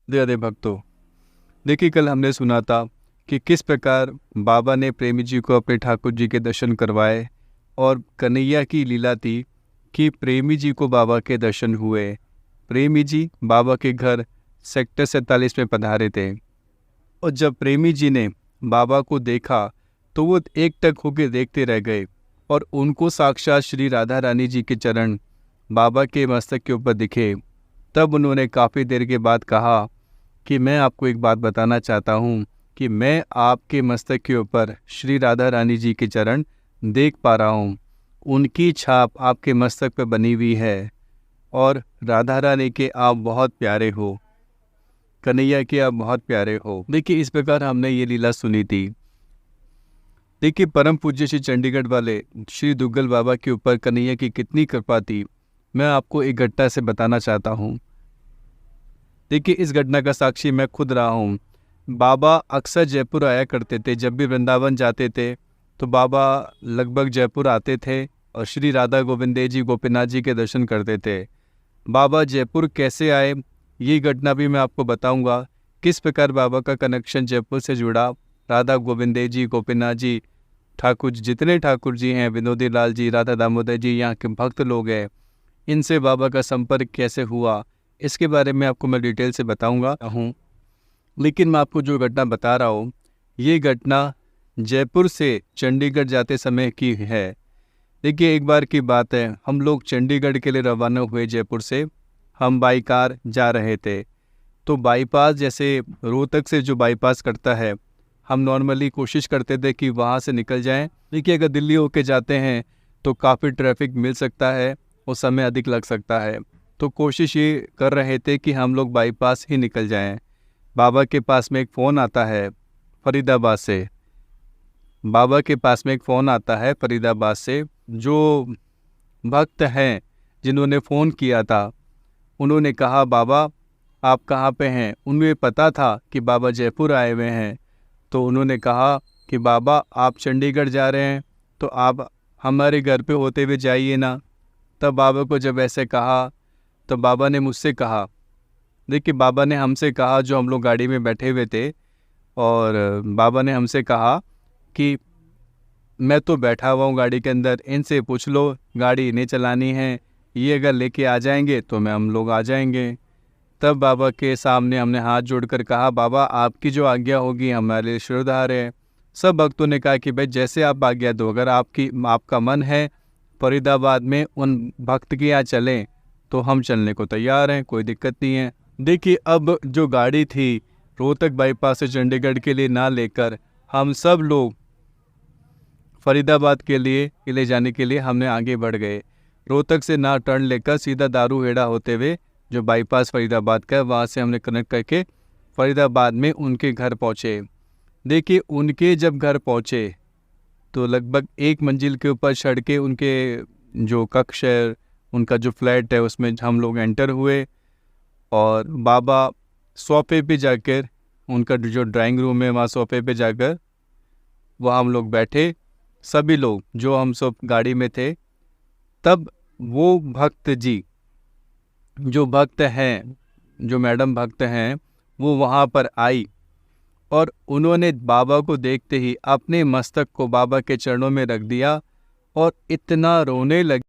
प्यारे भक्तों, देखिए कल हमने सुना था कि किस प्रकार बाबा ने प्रेमी जी को अपने ठाकुर जी के दर्शन करवाए और कन्हैया की लीला थी कि प्रेमी जी को बाबा के दर्शन हुए। प्रेमी जी बाबा के घर सेक्टर 47 में पधारे थे और जब प्रेमी जी ने बाबा को देखा तो वो एकटक होकर देखते रह गए और उनको साक्षात श्री राधा रानी जी के चरण बाबा के मस्तक के ऊपर दिखे। तब उन्होंने काफ़ी देर के बाद कहा कि मैं आपको एक बात बताना चाहता हूँ कि मैं आपके मस्तक के ऊपर श्री राधा रानी जी के चरण देख पा रहा हूँ। उनकी छाप आपके मस्तक पर बनी हुई है और राधा रानी के आप बहुत प्यारे हो, कन्हैया के आप बहुत प्यारे हो। देखिए इस प्रकार हमने ये लीला सुनी थी। देखिए परम पूज्य श्री चंडीगढ़ वाले श्री दुग्गल बाबा के ऊपर कन्हैया की कितनी कृपा थी, मैं आपको एक घटना से बताना चाहता हूँ। देखिए इस घटना का साक्षी मैं खुद रहा हूँ। बाबा अक्सर जयपुर आया करते थे। जब भी वृंदावन जाते थे तो बाबा लगभग जयपुर आते थे और श्री राधा गोविंद देव जी गोपीनाथ जी के दर्शन करते थे। बाबा जयपुर कैसे आए ये घटना भी मैं आपको बताऊंगा। किस प्रकार बाबा का कनेक्शन जयपुर से जुड़ा, राधा गोविंद देव जी गोपीनाथ जी ठाकुर जितने ठाकुर जी हैं, विनोदी लाल जी, राधा दामोदर जी, यहाँ के भक्त लोग हैं, इनसे बाबा का संपर्क कैसे हुआ, इसके बारे में आपको मैं डिटेल से बताऊंगा हूँ। लेकिन मैं आपको जो घटना बता रहा हूँ ये घटना जयपुर से चंडीगढ़ जाते समय की है। देखिए एक बार की बात है, हम लोग चंडीगढ़ के लिए रवाना हुए जयपुर से। हम बाई कार जा रहे थे तो बाईपास जैसे रोहतक से जो बाईपास करता है, हम नॉर्मली कोशिश करते थे कि वहाँ से निकल जाएं। देखिए अगर दिल्ली होके जाते हैं तो काफ़ी ट्रैफिक मिल सकता है और समय अधिक लग सकता है, तो कोशिश ये कर रहे थे कि हम लोग बाईपास ही निकल जाएं। बाबा के पास में एक फ़ोन आता है फरीदाबाद से। बाबा के पास में एक फ़ोन आता है फरीदाबाद से। जो भक्त हैं जिन्होंने फ़ोन किया था उन्होंने कहा बाबा आप कहाँ पे हैं। उन्हें पता था कि बाबा जयपुर आए हुए हैं, तो उन्होंने कहा कि बाबा आप चंडीगढ़ जा रहे हैं तो आप हमारे घर पे होते हुए जाइए ना। तब बाबा को जब ऐसे कहा तो बाबा ने मुझसे कहा, देखिए बाबा ने हमसे कहा, जो हम लोग गाड़ी में बैठे हुए थे, और बाबा ने हमसे कहा कि मैं तो बैठा हुआ हूँ गाड़ी के अंदर, इनसे पूछ लो गाड़ी इन्हें चलानी है, ये अगर लेके आ जाएंगे तो हम लोग आ जाएंगे। तब बाबा के सामने हमने हाथ जोड़कर कहा बाबा आपकी जो आज्ञा होगी हमारे लिए शिरोधार्य है। सब भक्तों ने कहा कि भाई जैसे आप आज्ञा दो, अगर आपका मन है फरीदाबाद में उन भक्त के यहाँ चलें तो हम चलने को तैयार हैं, कोई दिक्कत नहीं है। देखिए अब जो गाड़ी थी रोहतक बाईपास से चंडीगढ़ के लिए ना लेकर हम सब लोग फरीदाबाद के लिए जाने के लिए हमने आगे बढ़ गए। रोहतक से ना टर्न लेकर सीधा दारूहेड़ा होते हुए जो बाईपास फरीदाबाद का है वहाँ से हमने कनेक्ट करके फरीदाबाद में उनके घर पहुँचे। देखिए उनके जब घर पहुँचे तो लगभग एक मंजिल के ऊपर चढ़ के उनके जो कक्ष है, उनका जो फ्लैट है उसमें हम लोग एंटर हुए और बाबा सोफे पे जाकर, उनका जो ड्राइंग रूम है वहाँ सोफे पे जाकर वहाँ हम लोग बैठे, सभी लोग जो हम सब गाड़ी में थे। तब वो भक्त जी, जो भक्त हैं, जो मैडम भक्त हैं, वो वहाँ पर आई और उन्होंने बाबा को देखते ही अपने मस्तक को बाबा के चरणों में रख दिया और इतना रोने लगी।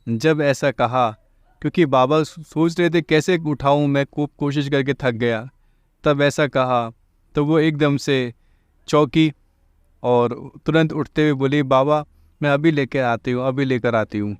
जब ऐसा कहा क्योंकि बाबा सोच रहे थे कैसे उठाऊं, मैं खूब कोशिश करके थक गया। तब ऐसा कहा तो वो एकदम से चौंकी और तुरंत उठते हुए बोली, बाबा मैं अभी लेकर आती हूँ, अभी लेकर आती हूँ।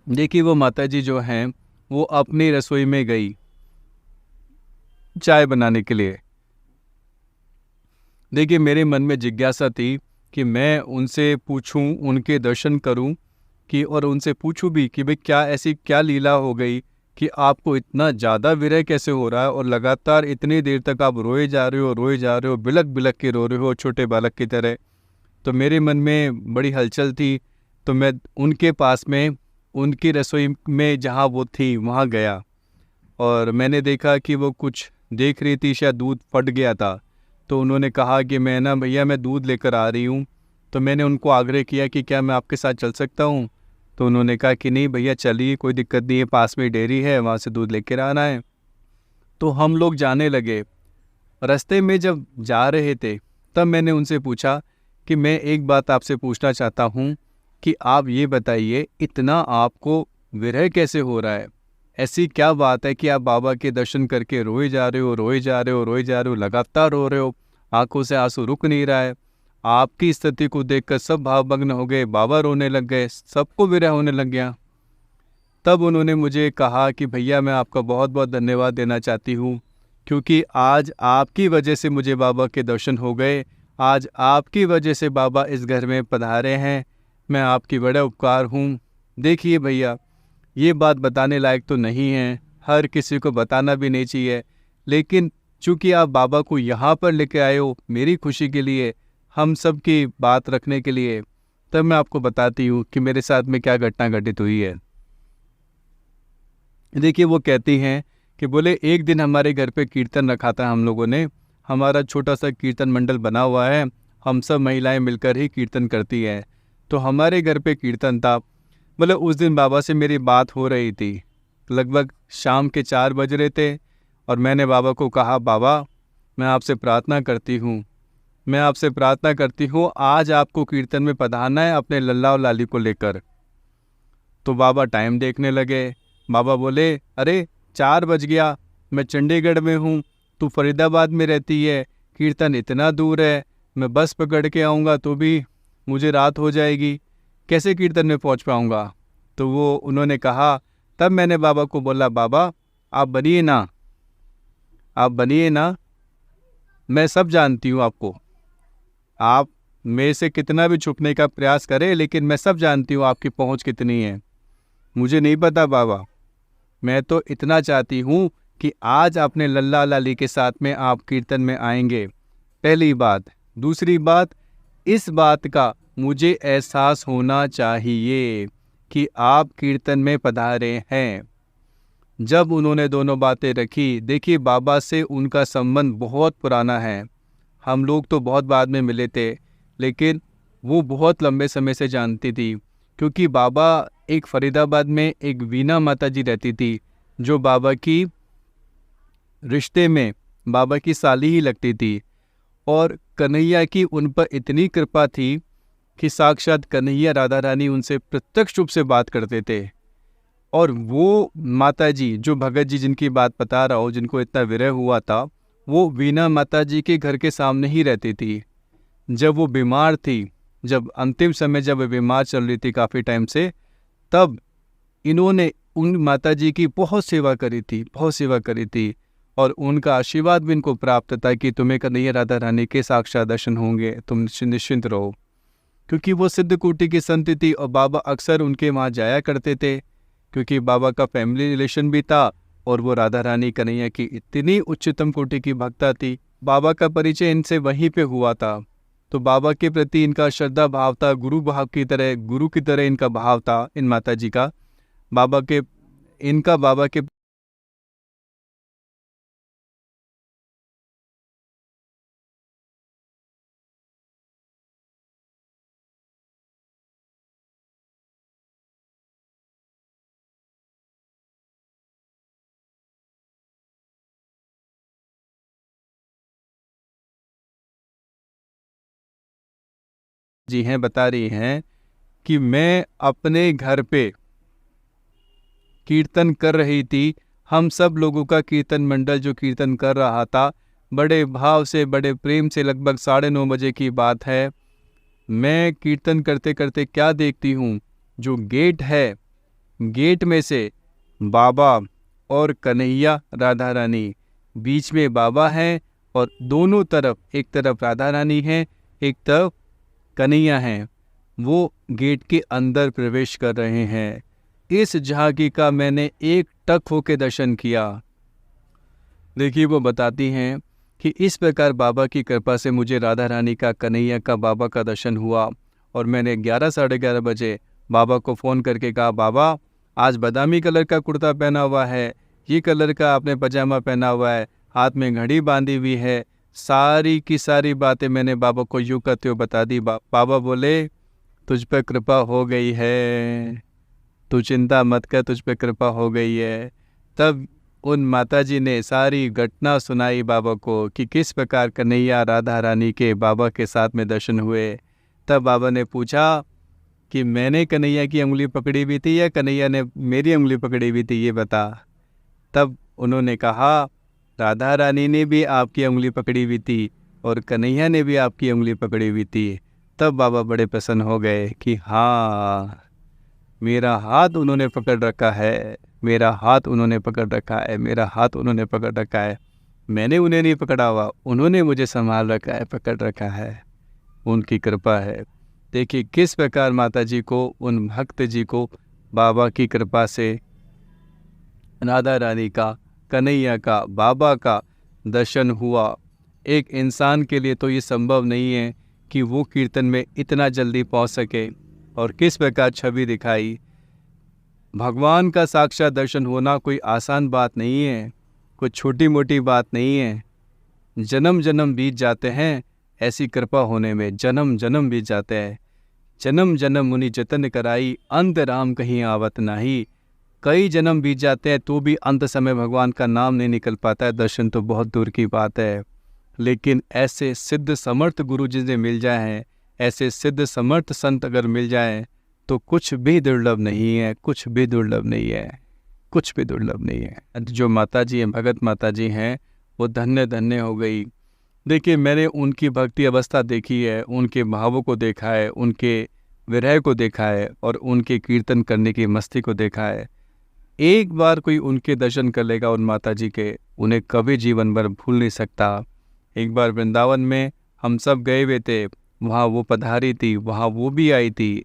देखिए वो माताजी जो हैं वो अपनी रसोई में गई चाय बनाने के लिए। देखिए मेरे मन में जिज्ञासा थी कि मैं उनसे पूछूं, उनके दर्शन करूं कि और उनसे पूछूं भी कि भाई क्या ऐसी क्या लीला हो गई कि आपको इतना ज़्यादा विरह कैसे हो रहा है और लगातार इतनी देर तक आप रोए जा रहे हो, रोए जा रहे हो, बिलक बिलक के रो रहे हो छोटे बालक की तरह। तो मेरे मन में बड़ी हलचल थी। तो मैं उनके पास में, उनकी रसोई में जहाँ वो थी वहाँ गया और मैंने देखा कि वो कुछ देख रही थी, शायद दूध फट गया था। तो उन्होंने कहा कि मैं ना भैया मैं दूध लेकर आ रही हूँ। तो मैंने उनको आग्रह किया कि क्या मैं आपके साथ चल सकता हूँ। तो उन्होंने कहा कि नहीं भैया चलिए, कोई दिक्कत नहीं है, पास में डेयरी है, वहाँ से दूध लेकर आना है। तो हम लोग जाने लगे। रास्ते में जब जा रहे थे तब मैंने उनसे पूछा कि मैं एक बात आपसे पूछना चाहता हूँ कि आप ये बताइए इतना आपको विरह कैसे हो रहा है, ऐसी क्या बात है कि आप बाबा के दर्शन करके रोए जा रहे हो, रोए जा रहे हो, रोए जा रहे हो, लगातार रो रहे हो, आंखों से आंसू रुक नहीं रहा है। आपकी स्थिति को देखकर सब भावभग्न हो गए, बाबा रोने लग गए, सबको विरह होने लग गया। तब उन्होंने मुझे कहा कि भैया मैं आपका बहुत बहुत धन्यवाद देना चाहती हूँ, क्योंकि आज आपकी वजह से मुझे बाबा के दर्शन हो गए, आज आपकी वजह से बाबा इस घर में पधारे हैं, मैं आपकी बड़ा उपकार हूँ। देखिए भैया ये बात बताने लायक तो नहीं है, हर किसी को बताना भी नहीं चाहिए, लेकिन चूंकि आप बाबा को यहाँ पर लेके आए हो मेरी खुशी के लिए, हम सब की बात रखने के लिए, तब मैं आपको बताती हूँ कि मेरे साथ में क्या घटना घटित हुई है। देखिए वो कहती हैं कि बोले एक दिन हमारे घर पे कीर्तन रखा था हम लोगों ने, हमारा छोटा सा कीर्तन मंडल बना हुआ है, हम सब महिलाएं मिलकर ही कीर्तन करती हैं। तो हमारे घर पे कीर्तन था। मतलब उस दिन बाबा से मेरी बात हो रही थी, लगभग शाम के 4 बज रहे थे और मैंने बाबा को कहा, बाबा मैं आपसे प्रार्थना करती हूँ, मैं आपसे प्रार्थना करती हूँ आज आपको कीर्तन में पधारना है अपने लल्ला और लाली को लेकर। तो बाबा टाइम देखने लगे। बाबा बोले, अरे 4 बज गया, मैं चंडीगढ़ में हूँ, तू फरीदाबाद में रहती है, कीर्तन इतना दूर है, मैं बस पकड़ के आऊँगा तो भी मुझे रात हो जाएगी, कैसे कीर्तन में पहुँच पाऊँगा। तो वो उन्होंने कहा, तब मैंने बाबा को बोला, बाबा आप बनिए ना, आप बनिए ना, मैं सब जानती हूँ आपको, आप मेरे से कितना भी छुपने का प्रयास करें लेकिन मैं सब जानती हूँ आपकी पहुँच कितनी है। मुझे नहीं पता बाबा, मैं तो इतना चाहती हूँ कि आज अपने लल्ला लाली के साथ में आप कीर्तन में आएंगे, पहली बात। दूसरी बात, इस बात का मुझे एहसास होना चाहिए कि आप कीर्तन में पधारे हैं। जब उन्होंने दोनों बातें रखी, देखिए बाबा से उनका संबंध बहुत पुराना है, हम लोग तो बहुत बाद में मिले थे, लेकिन वो बहुत लंबे समय से जानती थी, क्योंकि बाबा एक फरीदाबाद में एक वीना माता जी रहती थी, जो बाबा की रिश्ते में बाबा की साली ही लगती थी। और कन्हैया की उन पर इतनी कृपा थी कि साक्षात कन्हैया राधा रानी उनसे प्रत्यक्ष रूप से बात करते थे। और वो माता जी जो भगत जी जिनकी बात बता रहा हूँ, जिनको इतना विरह हुआ था, वो वीना माता जी के घर के सामने ही रहती थी। जब वो बीमार थी, जब अंतिम समय जब वो बीमार चल रही थी काफ़ी टाइम से, तब इन्होंने उन माता जी की बहुत सेवा करी थी, बहुत सेवा करी थी। और उनका आशीर्वाद भी इनको प्राप्त था कि तुम्हें कन्हैया राधा रानी के साक्षात दर्शन होंगे, तुम निश्चिंत रहो। क्योंकि वो सिद्ध कोटि की संत थी और बाबा अक्सर उनके वहाँ जाया करते थे, क्योंकि बाबा का फैमिली रिलेशन भी था और वो राधा रानी कन्हैया की इतनी उच्चतम कोटि की भक्ता थी। बाबा का परिचय इनसे वहीं पे हुआ था। तो बाबा के प्रति इनका श्रद्धा भाव था, गुरु भाव की तरह, गुरु की तरह इनका भाव था इन माता जी का। बाबा के इनका बाबा के जी हैं बता रही हैं कि मैं अपने घर पे कीर्तन कर रही थी, हम सब लोगों का कीर्तन मंडल जो कीर्तन कर रहा था, बड़े भाव से बड़े प्रेम से, लगभग 9:30 बजे की बात है, मैं कीर्तन करते करते क्या देखती हूँ, जो गेट है, गेट में से बाबा और कन्हैया राधा रानी, बीच में बाबा हैं और दोनों तरफ, एक तरफ राधा रानी है, एक तरफ कन्हैया हैं, वो गेट के अंदर प्रवेश कर रहे हैं। इस झांकी का मैंने एक टक होके दर्शन किया। देखिए, वो बताती हैं कि इस प्रकार बाबा की कृपा से मुझे राधा रानी का, कन्हैया का, बाबा का दर्शन हुआ और मैंने 11 साढ़े 11 बजे बाबा को फ़ोन करके कहा, बाबा आज बादामी कलर का कुर्ता पहना हुआ है, ये कलर का आपने पजामा पहना हुआ है, हाथ में घड़ी बांधी हुई है। सारी की सारी बातें मैंने बाबा को यूँ करते हुए बता दी। बाबा बोले, तुझ पे कृपा हो गई है, तू चिंता मत कर, तुझ पे कृपा हो गई है। तब उन माताजी ने सारी घटना सुनाई बाबा को कि किस प्रकार कन्हैया राधा रानी के बाबा के साथ में दर्शन हुए। तब बाबा ने पूछा कि मैंने कन्हैया की उंगली पकड़ी हुई थी या कन्हैया ने मेरी उंगली पकड़ी हुई थी, ये बता। तब उन्होंने कहा, राधा रानी ने भी आपकी उंगली पकड़ी हुई थी और कन्हैया ने भी आपकी उंगली पकड़ी हुई थी। तब बाबा बड़े प्रसन्न हो गए कि हाँ, मेरा हाथ उन्होंने पकड़ रखा है, मेरा हाथ उन्होंने पकड़ रखा है, मेरा हाथ उन्होंने पकड़ रखा है। मैंने उन्हें नहीं पकड़ा हुआ, उन्होंने मुझे संभाल रखा है, पकड़ रखा है, उनकी कृपा है। देखिए किस प्रकार माता जी को, उन भक्त जी को बाबा की कृपा से राधा रानी का, कन्हैया का, बाबा का दर्शन हुआ। एक इंसान के लिए तो ये संभव नहीं है कि वो कीर्तन में इतना जल्दी पहुंच सके। और किस प्रकार छवि दिखाई। भगवान का साक्षात दर्शन होना कोई आसान बात नहीं है, कोई छोटी मोटी बात नहीं है। जन्म जन्म बीत जाते हैं ऐसी कृपा होने में, जन्म जन्म बीत जाते हैं। जन्म जन्म मुनि जतन कराई, अंत राम कहीं आवत नाही। कई जन्म बीत जाते हैं तो भी अंत समय भगवान का नाम नहीं निकल पाता है, दर्शन तो बहुत दूर की बात है। लेकिन ऐसे सिद्ध समर्थ गुरु जिन्हें मिल जाए हैं, ऐसे सिद्ध समर्थ संत अगर मिल जाएं तो कुछ भी दुर्लभ नहीं है, कुछ भी दुर्लभ नहीं है, कुछ भी दुर्लभ नहीं है। जो माता जी हैं, भगत माता जी हैं, वो धन्य धन्य हो गई। देखिए मैंने उनकी भक्ति अवस्था देखी है, उनके भावों को देखा है, उनके विरह को देखा है और उनके कीर्तन करने की मस्ती को देखा है। एक बार कोई उनके दर्शन कर लेगा उन माता जी के, उन्हें कभी जीवन भर भूल नहीं सकता। एक बार वृंदावन में हम सब गए हुए थे, वहाँ वो पधारी थी, वहाँ वो भी आई थी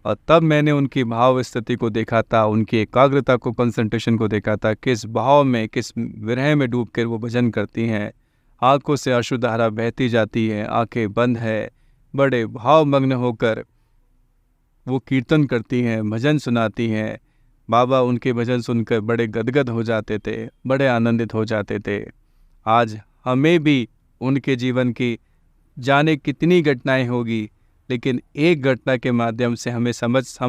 और तब मैंने उनकी भाव स्थिति को देखा था, उनकी एकाग्रता को, कंसंट्रेशन को देखा था, किस भाव में, किस विरह में डूब कर वो भजन करती हैं। आंखों से अश्रुधारा बहती जाती है, आंखें बंद है, बड़े भावमग्न होकर वो कीर्तन करती हैं, भजन सुनाती हैं। बाबा उनके भजन सुनकर बड़े गदगद हो जाते थे, बड़े आनंदित हो जाते थे। आज हमें भी उनके जीवन की जाने कितनी घटनाएं होगी, लेकिन एक घटना के माध्यम से हम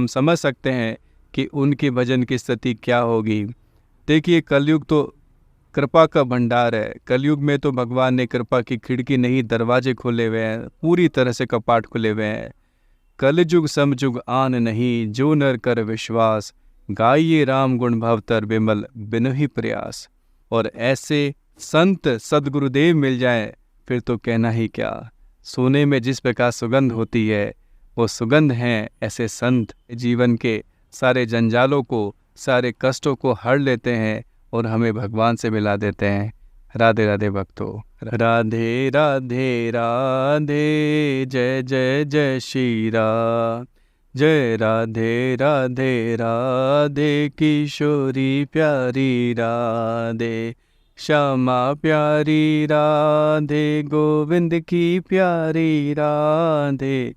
समझ सकते हैं कि उनके भजन की स्थिति क्या होगी। देखिए कलयुग तो कृपा का भंडार है। कलयुग में तो भगवान ने कृपा की खिड़की नहीं, दरवाजे खोले हुए हैं, पूरी तरह से कपाट खुले हुए हैं। कलयुग समयुग आन नहीं, जो नर कर विश्वास, गाइए राम गुण भवतर विमल बिनु ही प्रयास। और ऐसे संत सदगुरुदेव मिल जाएं फिर तो कहना ही क्या। सोने में जिस प्रकार सुगंध होती है वो सुगंध हैं ऐसे संत। जीवन के सारे जंजालों को, सारे कष्टों को हर लेते हैं और हमें भगवान से मिला देते हैं। राधे राधे भक्तों, राधे राधे राधे, जय जय जय श्री राम। जय राधे राधे राधे, किशोरी प्यारी राधे, श्यामा प्यारी राधे, गोविंद की प्यारी राधे,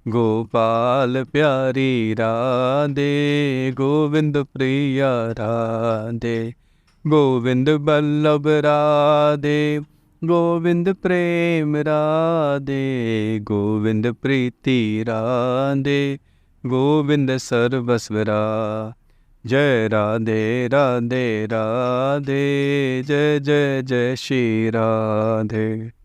गोपाल प्यारी राधे, गोविंद प्रिया राधे, गोविंद बल्लभ राधे, गोविंद प्रेम राधे, गोविंद प्रीति राधे, गोविंद सर्वस्व राधे। जय राधे राधे राधे, जय जय जय श्री राधे।